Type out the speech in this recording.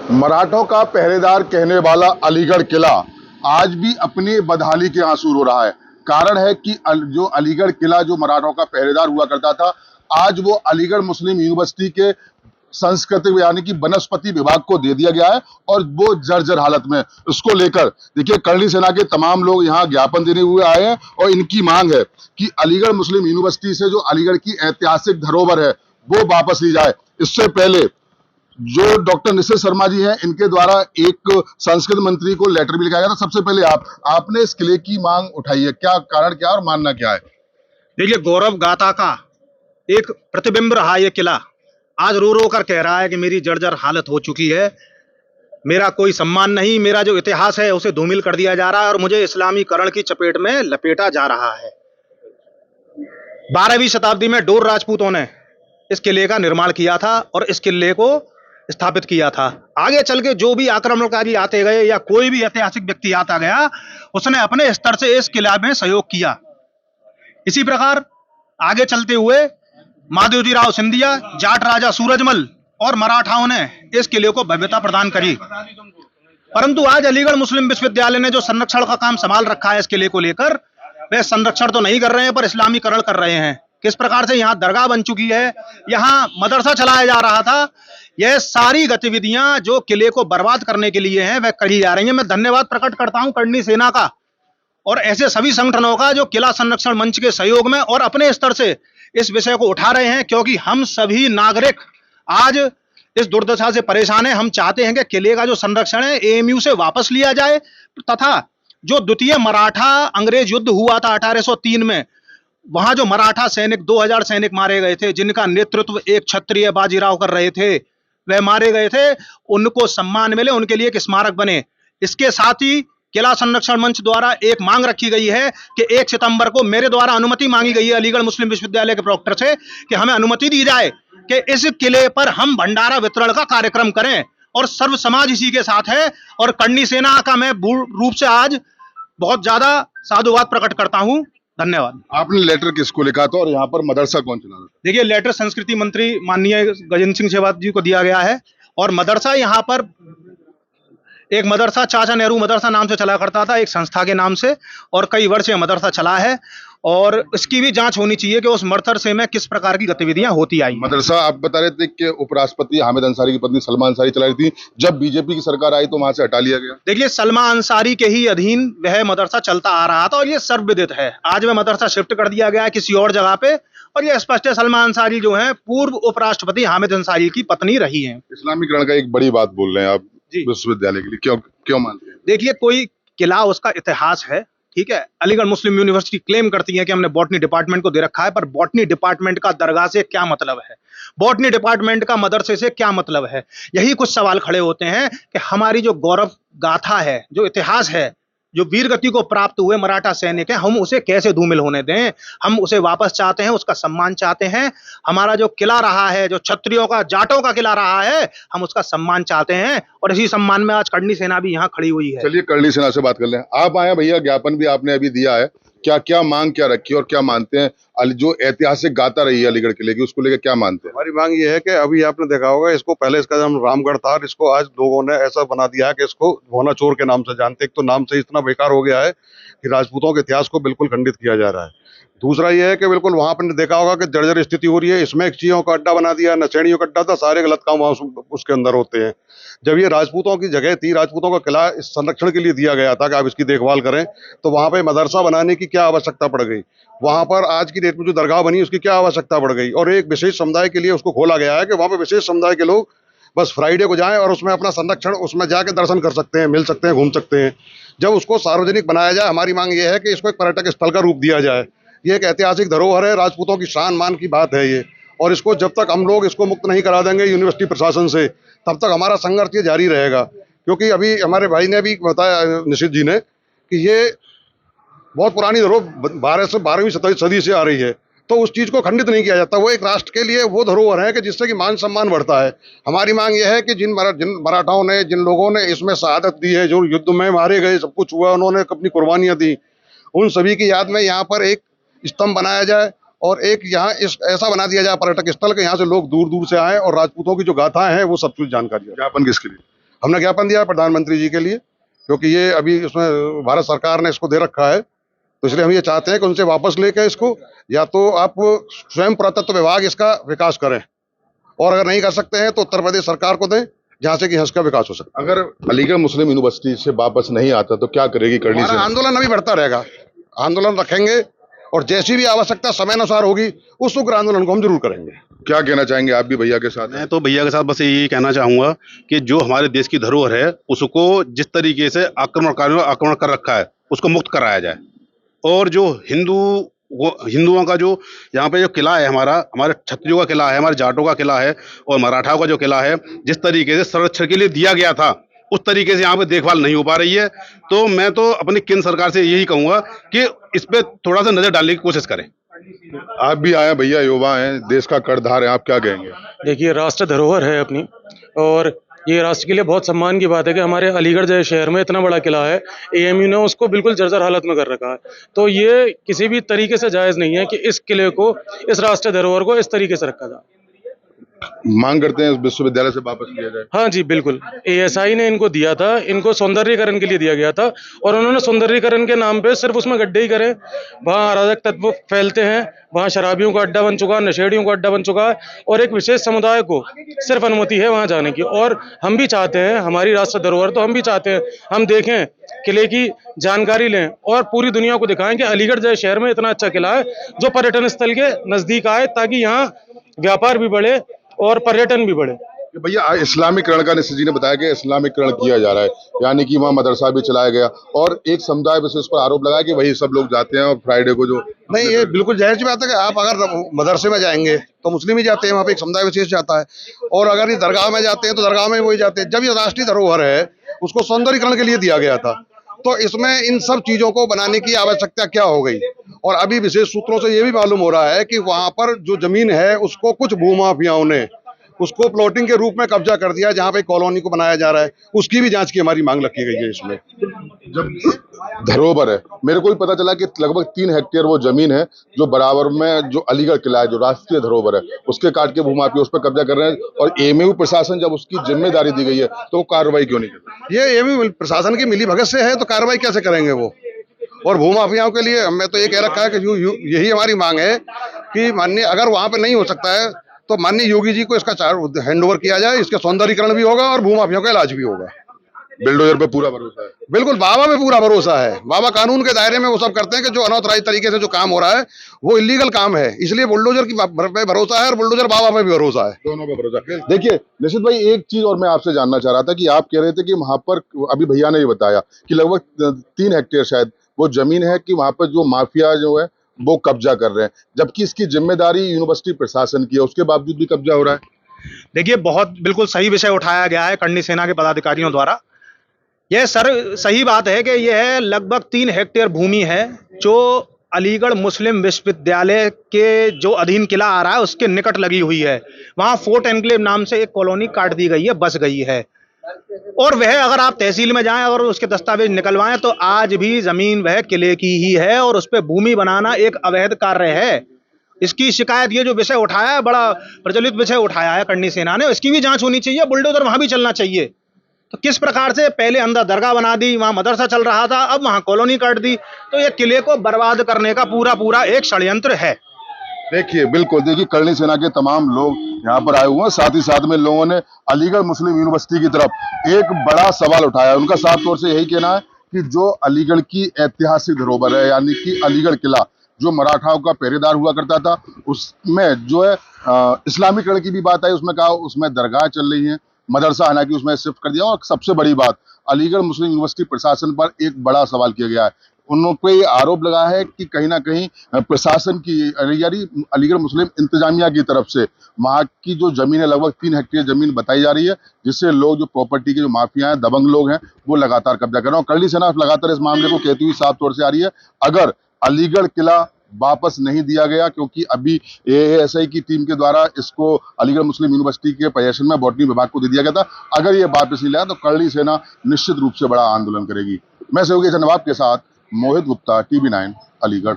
मराठों का पहरेदार कहने वाला अलीगढ़ किला आज भी अपनी बदहाली के आंसू रो रहा है। कारण है कि जो अलीगढ़ किला जो मराठों का पहरेदार हुआ करता था, आज वो अलीगढ़ मुस्लिम यूनिवर्सिटी के सांस्कृतिक यानी कि वनस्पति विभाग को दे दिया गया है और वो जर्जर हालत में। इसको लेकर देखिए, करणी सेना के तमाम लोग यहाँ ज्ञापन देने हुए आए हैं और इनकी मांग है कि अलीगढ़ मुस्लिम यूनिवर्सिटी से जो अलीगढ़ की ऐतिहासिक धरोहर है वो वापस ली जाए। इससे पहले जो डॉक्टर निशित शर्मा जी हैं, इनके द्वारा एक संस्कृति मंत्री को लेटर भी लिखा गया था। सबसे पहले आपने इस किले की मांग उठाई है, क्या कारण क्या और मानना क्या है? देखिए, गौरव गाथा का एक प्रतिबिंब रहा ये किला। आज रो रो कर कह रहा है कि मेरी जर्जर हालत हो चुकी है, मेरा कोई सम्मान नहीं, मेरा जो इतिहास है उसे धूमिल कर दिया जा रहा है और मुझे इस्लामीकरण की चपेट में लपेटा जा रहा है। 12वीं शताब्दी में डोर राजपूतों ने इस किले का निर्माण किया था और इस किले को स्थापित किया था। आगे चल के जो भी आक्रमणकारी आते गए या कोई भी ऐतिहासिक व्यक्ति आता गया, उसने अपने स्तर से इस किला में सहयोग किया। इसी प्रकार आगे चलते हुए महादेवजीराव सिंधिया, जाट राजा सूरजमल और मराठाओं ने इस किले को भव्यता प्रदान करी। परंतु आज अलीगढ़ मुस्लिम विश्वविद्यालय ने जो संरक्षण का काम संभाल रखा है इस किले को लेकर, वे संरक्षण तो नहीं कर रहे हैं पर इस्लामीकरण कर रहे हैं। किस प्रकार से यहाँ दरगाह बन चुकी है, यहाँ मदरसा चलाया जा रहा था, यह सारी गतिविधियां जो किले को बर्बाद करने के लिए हैं वह करी जा रही हैं। मैं धन्यवाद प्रकट करता हूं करणी सेना का और ऐसे सभी संगठनों का जो किला संरक्षण मंच के सहयोग में और अपने स्तर से इस विषय को उठा रहे हैं, क्योंकि हम सभी नागरिक आज इस दुर्दशा से परेशान हैं। हम चाहते हैं कि किले का जो संरक्षण है एएमयू से वापस लिया जाए तथा जो द्वितीय मराठा अंग्रेज युद्ध हुआ था 1803 में, वहां जो मराठा सैनिक 2000 सैनिक मारे गए थे, जिनका नेतृत्व एक क्षत्रिय बाजीराव कर रहे थे, वह मारे गए थे, उनको सम्मान मिले, उनके लिए एक स्मारक बने। इसके साथ ही किला संरक्षण मंच द्वारा एक मांग रखी गई है कि 1 सितंबर को मेरे द्वारा अनुमति मांगी गई है अलीगढ़ मुस्लिम विश्वविद्यालय के प्रोक्टर से कि हमें अनुमति दी जाए कि इस किले पर हम भंडारा वितरण का कार्यक्रम करें और सर्व समाज इसी के साथ है। और करणी सेना का मैं पूर्ण रूप से आज बहुत ज्यादा साधुवाद प्रकट करता हूं। धन्यवाद। आपने लेटर किसको लिखा था और यहाँ पर मदरसा कौन चला रहा था? देखिए, लेटर संस्कृति मंत्री माननीय गजेंद्र सिंह शेखावत जी को दिया गया है और मदरसा यहाँ पर एक मदरसा चाचा नेहरू मदरसा नाम से चला करता था, एक संस्था के नाम से, और कई वर्ष ये मदरसा चला है और इसकी भी जांच होनी चाहिए कि उस मदरसे में किस प्रकार की गतिविधियां होती आई। मदरसा आप बता रहे थे कि उपराष्ट्रपति हामिद अंसारी की पत्नी सलमा अंसारी चला रही थी, जब बीजेपी की सरकार आई तो वहां से हटा लिया गया। देखिए, सलमा अंसारी के ही अधीन वह मदरसा चलता आ रहा था और ये सर्वविदित है। आज वह मदरसा शिफ्ट कर दिया गया है किसी और जगह पे और ये स्पष्ट है सलमा अंसारी जो है पूर्व उपराष्ट्रपति हामिद अंसारी की पत्नी रही है। इस्लामीकरण का एक बड़ी बात बोल रहे हैं आप विश्वविद्यालय के लिए, क्यों मानते हैं? देखिए, कोई किला उसका इतिहास है, ठीक है। अलीगढ़ मुस्लिम यूनिवर्सिटी क्लेम करती है कि हमने बॉटनी डिपार्टमेंट को दे रखा है, पर बॉटनी डिपार्टमेंट का दरगाह से क्या मतलब है, बॉटनी डिपार्टमेंट का मदरसे से क्या मतलब है? यही कुछ सवाल खड़े होते हैं कि हमारी जो गौरव गाथा है, जो इतिहास है, जो वीर गति को प्राप्त हुए मराठा सैनिक है, हम उसे कैसे धूमिल होने दें? हम उसे वापस चाहते हैं, उसका सम्मान चाहते हैं। हमारा जो किला रहा है, जो क्षत्रियों का, जाटों का किला रहा है, हम उसका सम्मान चाहते हैं और इसी सम्मान में आज करणी सेना भी यहाँ खड़ी हुई है। चलिए करणी सेना से बात कर लें। आप आए भैया, ज्ञापन भी आपने अभी दिया है, क्या क्या मांग क्या रखी और क्या मानते हैं? जो ऐतिहासिक गाथा रही है अलीगढ़ किले की, उसको लेकर क्या मानते हैं? हमारी मांग ये है कि अभी आपने देखा होगा, इसको पहले इसका नाम रामगढ़ था और इसको आज लोगों ने ऐसा बना दिया है कि इसको भोना चोर के नाम से जानते। एक तो नाम से इतना बेकार हो गया है कि राजपूतों के इतिहास को बिल्कुल खंडित किया जा रहा है। दूसरा ये है कि बिल्कुल वहां पर देखा होगा कि जर्जर स्थिति हो रही है। इसमें एक चीजों का अड्डा बना दिया, नशेड़ियों का अड्डा था, सारे गलत काम वहां उसके अंदर होते हैं। जब ये राजपूतों की जगह थी, राजपूतों का किला इस संरक्षण के लिए दिया गया था कि आप इसकी देखभाल करें, तो वहां पे मदरसा बनाने की क्या आवश्यकता पड़ गई? वहां पर आज की डेट में जो दरगाह बनी उसकी क्या आवश्यकता पड़ गई? और एक विशेष समुदाय के लिए उसको खोला गया है कि वहां पर विशेष समुदाय के लोग बस फ्राइडे को जाएं और उसमें अपना संरक्षण, उसमें जाके दर्शन कर सकते हैं, मिल सकते हैं, घूम सकते हैं। जब उसको सार्वजनिक बनाया जाए, हमारी मांग ये है कि इसको एक पर्यटक स्थल का रूप दिया जाए। ये एक ऐतिहासिक धरोहर है, राजपूतों की शान मान की बात है ये, और इसको जब तक हम लोग इसको मुक्त नहीं करा देंगे यूनिवर्सिटी प्रशासन से, तब तक हमारा संघर्ष ये जारी रहेगा। क्योंकि अभी हमारे भाई ने भी बताया, निशित जी ने, कि ये बहुत पुरानी धरोहर 12वीं सदी से आ रही है, तो उस चीज को खंडित नहीं किया जाता। वो एक राष्ट्र के लिए वो धरोहर है कि जिससे कि मान सम्मान बढ़ता है। हमारी मांग यह है कि जिन मराठाओं ने, जिन लोगों ने इसमें शहादत दी है, जो युद्ध में मारे गए, सब कुछ हुआ, उन्होंने अपनी कुर्बानियां दी, उन सभी की याद में यहाँ पर एक स्तंभ बनाया जाए और एक यहाँ ऐसा बना दिया जाए पर्यटक स्थल के, यहाँ से लोग दूर दूर से आए और राजपूतों की जो गाथा है वो सब कुछ जानकारी है। ज्ञापन किसके लिए? हमने ज्ञापन दिया है प्रधानमंत्री जी के लिए, क्योंकि ये अभी उसमें भारत सरकार ने इसको दे रखा है, तो इसलिए हम ये चाहते हैं कि उनसे वापस लेके इसको, या तो आप स्वयं पुरातत्व विभाग इसका विकास करें, और अगर नहीं कर सकते हैं तो उत्तर प्रदेश सरकार को दें, जहां से कि इसका विकास हो सकता अगर अलीगढ़ मुस्लिम यूनिवर्सिटी से वापस नहीं आता तो क्या करेगी करनी है। से? हमारा आंदोलन अभी बढ़ता रहेगा, आंदोलन रखेंगे, और जैसी भी आवश्यकता समय अनुसार होगी उस उग्र आंदोलन को हम जरूर करेंगे। क्या कहना चाहेंगे आप भी भैया के साथ? मैं तो भैया के साथ बस यही कहना चाहूंगा कि जो हमारे देश की धरोहर है उसको जिस तरीके से आक्रमणकारियों ने आक्रमण कर रखा है उसको मुक्त कराया जाए, और जो हिंदुओं का जो यहाँ पे जो किला है, हमारे क्षत्रियों का किला है, हमारे जाटों का किला है और मराठाओं का जो किला है, जिस तरीके से संरक्षण के लिए दिया गया था उस तरीके से यहाँ पे देखभाल नहीं हो पा रही है। तो मैं तो अपनी केंद्र सरकार से यही कहूंगा कि इस पे थोड़ा सा नजर डालने की कोशिश करें। आप भी आए भैया, युवा हैं, देश का कर्णधार है, आप क्या कहेंगे? देखिए, राष्ट्र धरोहर है अपनी, और ये राष्ट्र के लिए बहुत सम्मान की बात है कि हमारे अलीगढ़ जैसे शहर में इतना बड़ा किला है, एएमयू ने उसको बिल्कुल जर्जर हालत में कर रखा है। तो ये किसी भी तरीके से जायज़ नहीं है कि इस किले को, इस राष्ट्र धरोहर को इस तरीके से रखा जाए। मांग करते हैं इस विश्वविद्यालय से वापस लिया जाए। हाँ जी, बिल्कुल। एएसआई ने इनको दिया था, इनको सौंदर्यीकरण के लिए दिया गया था, और उन्होंने सौंदर्यीकरण के नाम पे सिर्फ उसमें गड्ढे ही करे। वहाँ अराजक तत्व फैलते हैं, वहाँ शराबियों का अड्डा बन चुका है, नशेड़ियों का अड्डा बन चुका है, और एक विशेष समुदाय को सिर्फ अनुमति है वहाँ जाने की। और हम भी चाहते हैं, हमारी राष्ट्र धरोहर तो हम भी चाहते हैं हम देखें, किले की जानकारी लें और पूरी दुनिया को दिखाएं कि अलीगढ़ जैसे शहर में इतना अच्छा किला है जो पर्यटन स्थल के नज़दीक आए, ताकि यहाँ व्यापार भी बढ़े और पर्यटन भी बढ़े। भैया, इस्लामीकरण का निश्चित जी ने बताया कि इस्लामीकरण किया जा रहा है, यानी कि वहाँ मदरसा भी चलाया गया, और एक समुदाय विशेष पर आरोप लगा कि वही सब लोग जाते हैं और फ्राइडे को जो नहीं, ये बिल्कुल जाहिर सी बात है कि आप अगर मदरसे में जाएंगे तो मुस्लिम ही जाते हैं, वहाँ पे एक समुदाय विशेष जाता है, और अगर ये दरगाह में जाते हैं तो दरगाह में वही जाते हैं। जब ये राष्ट्रीय धरोहर है, उसको सौंदर्यीकरण के लिए दिया गया था, तो इसमें इन सब चीजों को बनाने की आवश्यकता क्या हो गई? और अभी विशेष सूत्रों से ये भी मालूम हो रहा है कि वहां पर जो जमीन है उसको कुछ भूमाफियाओं ने उसको प्लॉटिंग के रूप में कब्जा कर दिया, जहां पे कॉलोनी को बनाया जा रहा है। उसकी भी जांच की हमारी मांग रखी गई है इसमें। जब धरोहर है, मेरे को भी पता चला कि लगभग 3 हेक्टेयर वो जमीन है जो बराबर में जो अलीगढ़ किला है, जो राष्ट्रीय धरोहर है, उसके काट के भूमाफिया उस पर कब्जा कर रहे हैं, और एएमयू प्रशासन जब उसकी जिम्मेदारी दी गई है तो वो कार्रवाई क्यों नहीं करती? ये एएमयू प्रशासन की मिली भगत से है, तो कार्रवाई कैसे करेंगे वो? और भूमाफियाओं के लिए हमें तो ये कह रखा है कि यही हमारी मांग है कि माननीय, अगर वहां पे नहीं हो सकता है तो माननीय योगी जी को इसका हैंड ओवर किया जाए, इसका सौंदर्यीकरण भी होगा और भूमाफियाओं का इलाज भी होगा। बिल्डोजर पे पूरा भरोसा है? बिल्कुल, बाबा पे पूरा भरोसा है। बाबा कानून के दायरे में वो सब करते हैं कि जो अनऑथराइज तरीके से जो काम हो रहा है वो इलीगल काम है, इसलिए बुलडोजर की पे भरोसा है और बुलडोजर बाबा पे भी भरोसा है। दोनों पे भरोसा है। देखिए निश्चित भाई, एक चीज और मैं आपसे जानना चाह रहा था कि आप कह रहे थे कि वहां पर, अभी भैया ने ये बताया कि लगभग 3 हेक्टेयर शायद वो जमीन है कि वहां पर जो माफिया जो है वो कब्जा कर रहे हैं, जबकि इसकी जिम्मेदारी यूनिवर्सिटी प्रशासन की है, उसके बावजूद भी कब्जा हो रहा है। देखिए, बहुत बिल्कुल सही विषय उठाया गया है करणी सेना के पदाधिकारियों द्वारा। यह सही बात है कि यह लगभग 3 हेक्टेयर भूमि है जो अलीगढ़ मुस्लिम विश्वविद्यालय के जो अधीन किला आ रहा है उसके निकट लगी हुई है। वहाँ फोर्ट एनक्लेव नाम से एक कॉलोनी काट दी गई है, बस गई है, और वह अगर आप तहसील में जाएं और उसके दस्तावेज निकलवाएं तो आज भी जमीन वह किले की ही है, और उस पर भूमि बनाना एक अवैध कार्य है। इसकी शिकायत, ये जो विषय उठाया है, बड़ा प्रचलित विषय उठाया है करणी सेना ने, इसकी भी जांच होनी चाहिए, बुलडोजर वहां भी चलना चाहिए। तो किस प्रकार से पहले अंदर दरगाह बना दी, वहां मदरसा चल रहा था, अब वहां कॉलोनी काट दी, तो ये किले को बर्बाद करने का पूरा एक षड्यंत्र है। देखिए, बिल्कुल देखिए, करणी सेना के तमाम लोग यहाँ पर आए हुए हैं, साथ ही साथ में लोगों ने अलीगढ़ मुस्लिम यूनिवर्सिटी की तरफ एक बड़ा सवाल उठाया। उनका साफ तौर से यही कहना है कि जो अलीगढ़ की ऐतिहासिक धरोहर है, यानी कि अलीगढ़ किला जो मराठाओं का पहरेदार हुआ करता था, उसमें जो है इस्लामीकरण की भी बात आई, उसमें कहा उसमें दरगाह चल रही है, मदरसा हालांकि उसमें शिफ्ट कर दिया, और सबसे बड़ी बात, अलीगढ़ मुस्लिम यूनिवर्सिटी प्रशासन पर एक बड़ा सवाल किया गया है। उन पे आरोप लगा है कि कहीं ना कहीं प्रशासन की, अलीगढ़ मुस्लिम इंतजामिया की तरफ से वहाँ की जो जमीन है, लगभग 3 हेक्टेयर जमीन बताई जा रही है, जिससे लोग, जो प्रॉपर्टी के जो माफिया हैं, दबंग लोग हैं, वो लगातार कब्जा कर रहे हैं। करणी सेना लगातार इस मामले को कहती हुई साफ तौर से आ रही है, अगर अलीगढ़ किला वापस नहीं दिया गया, क्योंकि अभी एएसआई की टीम के द्वारा इसको अलीगढ़ मुस्लिम यूनिवर्सिटी के पोजीशन में बॉटनी विभाग को दे दिया गया था, अगर ये वापस नहीं लाया तो करणी सेना निश्चित रूप से बड़ा आंदोलन करेगी। मैं सहयोगी नवाब के साथ मोहित गुप्ता, TV9 अलीगढ़।